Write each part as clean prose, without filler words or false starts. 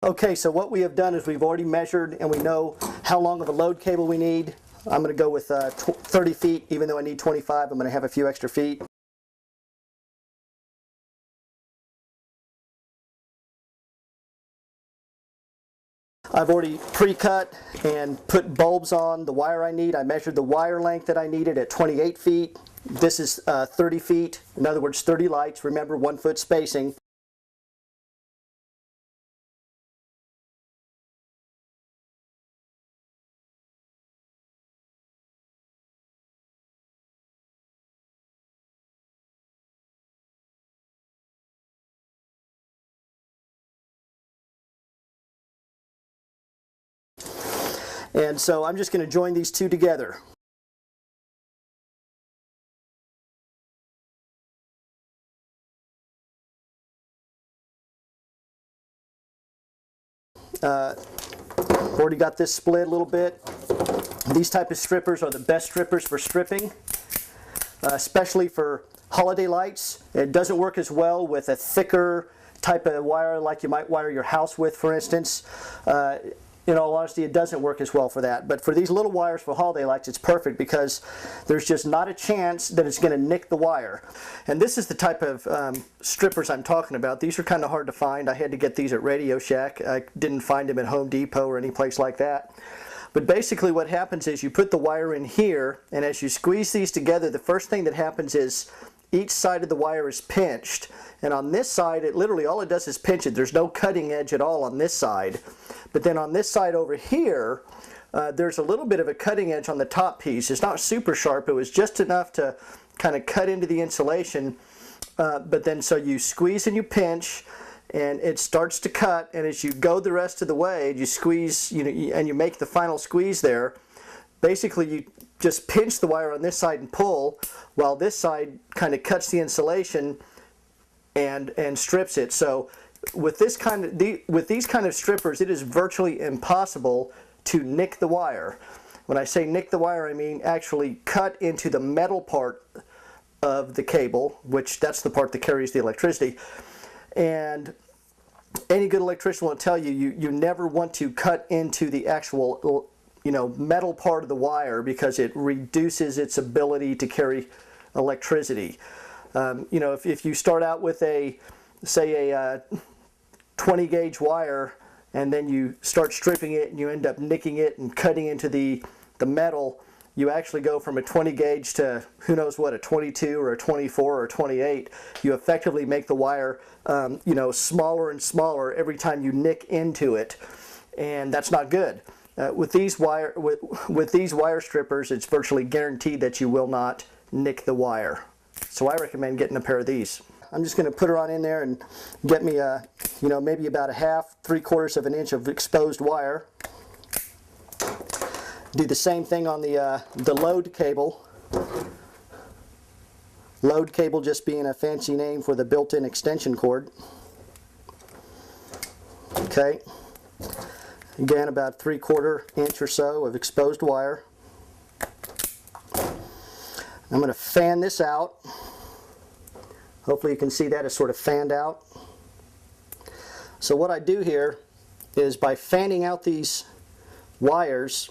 Okay, so what we have done is we've already measured and we know how long of a load cable we need. I'm going to go with 30 feet, even though I need 25. I'm going to have a few extra feet. I've already pre-cut and put bulbs on the wire I need. I measured the wire length that I needed at 28 feet. This is 30 feet, in other words 30 lights. Remember, 1 foot spacing. And so I'm just going to join these two together. Already got this split a little bit. These type of strippers are the best strippers for stripping, especially for holiday lights. It doesn't work as well with a thicker type of wire like you might wire your house with, for instance. In all honesty, it doesn't work as well for that. But for these little wires for holiday lights, it's perfect because there's just not a chance that it's going to nick the wire. And this is the type of strippers I'm talking about. These are kind of hard to find. I had to get these at Radio Shack. I didn't find them at Home Depot or any place like that. But basically what happens is you put the wire in here, and as you squeeze these together, the first thing that happens is each side of the wire is pinched. And on this side, it literally all it does is pinch it. There's no cutting edge at all on this side. But then on this side over here, there's a little bit of a cutting edge on the top piece. It's not super sharp. It was just enough to kind of cut into the insulation. But then so you squeeze and you pinch, and it starts to cut. And as you go the rest of the way, you squeeze, and you make the final squeeze there. Basically, you just pinch the wire on this side and pull, while this side kind of cuts the insulation and strips it. So with these kind of strippers, it is virtually impossible to nick the wire. When I say nick the wire, I mean actually cut into the metal part of the cable, which that's the part that carries the electricity. And any good electrician will tell you, you never want to cut into the actual metal part of the wire because it reduces its ability to carry electricity. If you start out with say a 20 gauge wire, and then you start stripping it and you end up nicking it and cutting into the metal, you actually go from a 20 gauge to who knows what, a 22 or a 24 or a 28. You effectively make the wire smaller and smaller every time you nick into it, and that's not good. With these wire strippers, it's virtually guaranteed that you will not nick the wire. So I recommend getting a pair of these. I'm just going to put her on in there and get me maybe about a half, 3/4 of an inch of exposed wire. Do the same thing on the load cable. Load cable just being a fancy name for the built-in extension cord. Okay. Again, about 3/4 inch or so of exposed wire. I'm going to fan this out. Hopefully you can see that it's sort of fanned out. So what I do here is by fanning out these wires,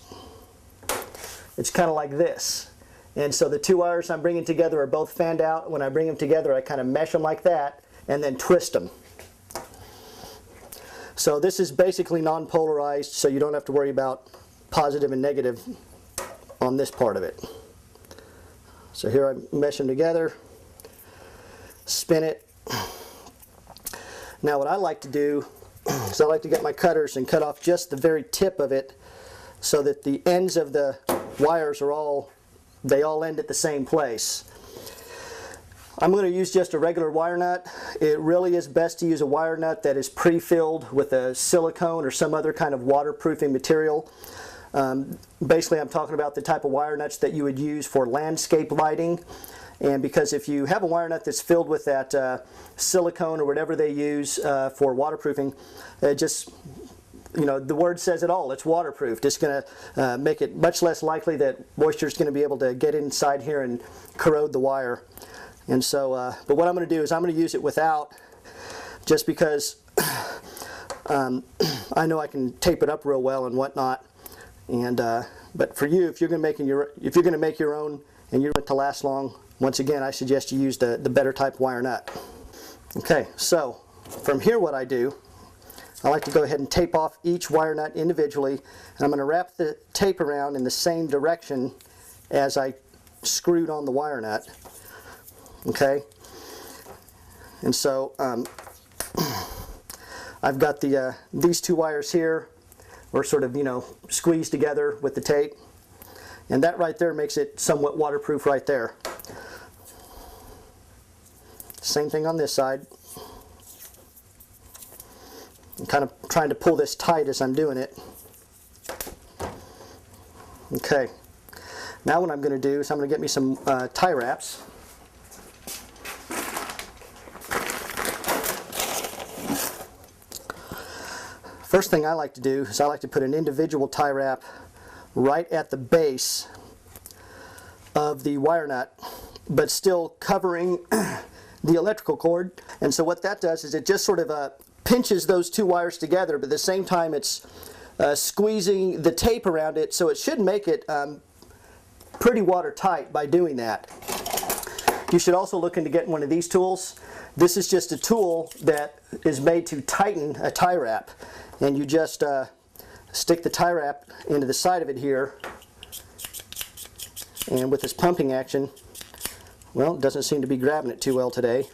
it's kind of like this. And so the two wires I'm bringing together are both fanned out. When I bring them together, I kind of mesh them like that and then twist them. So this is basically non-polarized, so you don't have to worry about positive and negative on this part of it. So here I mesh them together, spin it. Now what I like to do is I like to get my cutters and cut off just the very tip of it so that the ends of the wires are all end at the same place. I'm going to use just a regular wire nut. It really is best to use a wire nut that is pre-filled with a silicone or some other kind of waterproofing material. Basically I'm talking about the type of wire nuts that you would use for landscape lighting. And because if you have a wire nut that's filled with that silicone or whatever they use for waterproofing, the word says it all. It's waterproof. It's going to make it much less likely that moisture is going to be able to get inside here and corrode the wire. And so, but what I'm going to do is I'm going to use it without, just because I know I can tape it up real well and whatnot. And but for you, if you're going to make your own and you want it to last long, once again, I suggest you use the better type wire nut. Okay, so from here, what I do, I like to go ahead and tape off each wire nut individually, and I'm going to wrap the tape around in the same direction as I screwed on the wire nut. Okay, and so I've got these two wires here, or sort of, squeezed together with the tape, and that right there makes it somewhat waterproof right there. Same thing on this side. I'm kind of trying to pull this tight as I'm doing it. Okay, now what I'm going to do is I'm going to get me some tie wraps. First thing I like to do is I like to put an individual tie wrap right at the base of the wire nut, but still covering the electrical cord. And so what that does is it just sort of pinches those two wires together, but at the same time it's squeezing the tape around it, so it should make it pretty watertight by doing that. You should also look into getting one of these tools. This is just a tool that is made to tighten a tie wrap, and you just stick the tie wrap into the side of it here, and with this pumping action, well, it doesn't seem to be grabbing it too well today.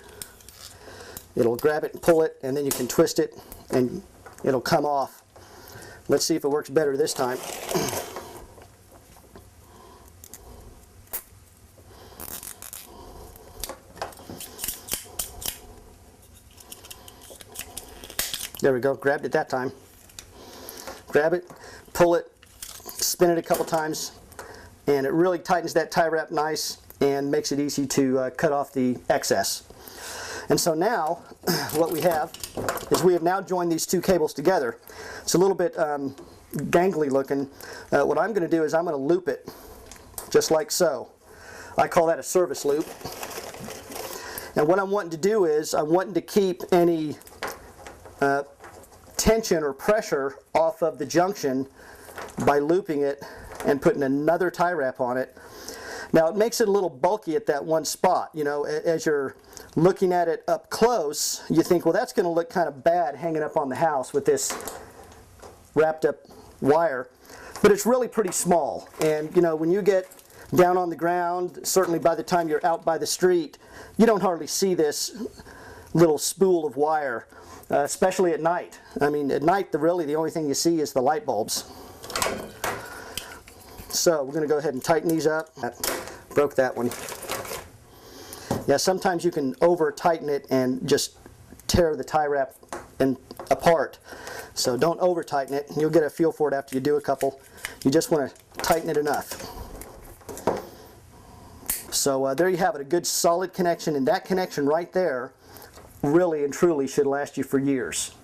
It'll grab it and pull it, and then you can twist it and it'll come off. Let's see if it works better this time. There we go, grabbed it that time. Grab it, pull it, spin it a couple times, and it really tightens that tie wrap nice and makes it easy to cut off the excess. And so now what we have is we have now joined these two cables together. It's a little bit gangly looking. What I'm going to do is I'm going to loop it just like so. I call that a service loop. And what I'm wanting to do is I'm wanting to keep any tension or pressure off of the junction by looping it and putting another tie wrap on it. Now it makes it a little bulky at that one spot. As you're looking at it up close, you think, well, that's going to look kind of bad hanging up on the house with this wrapped up wire. But it's really pretty small. And when you get down on the ground, certainly by the time you're out by the street, you don't hardly see this little spool of wire, especially at night. I mean, at night, really the only thing you see is the light bulbs. So we're going to go ahead and tighten these up. Broke that one. Yeah, sometimes you can over tighten it and just tear the tie wrap apart. So don't over tighten it. You'll get a feel for it after you do a couple. You just want to tighten it enough. So there you have it, a good solid connection, and that connection right there really and truly should last you for years.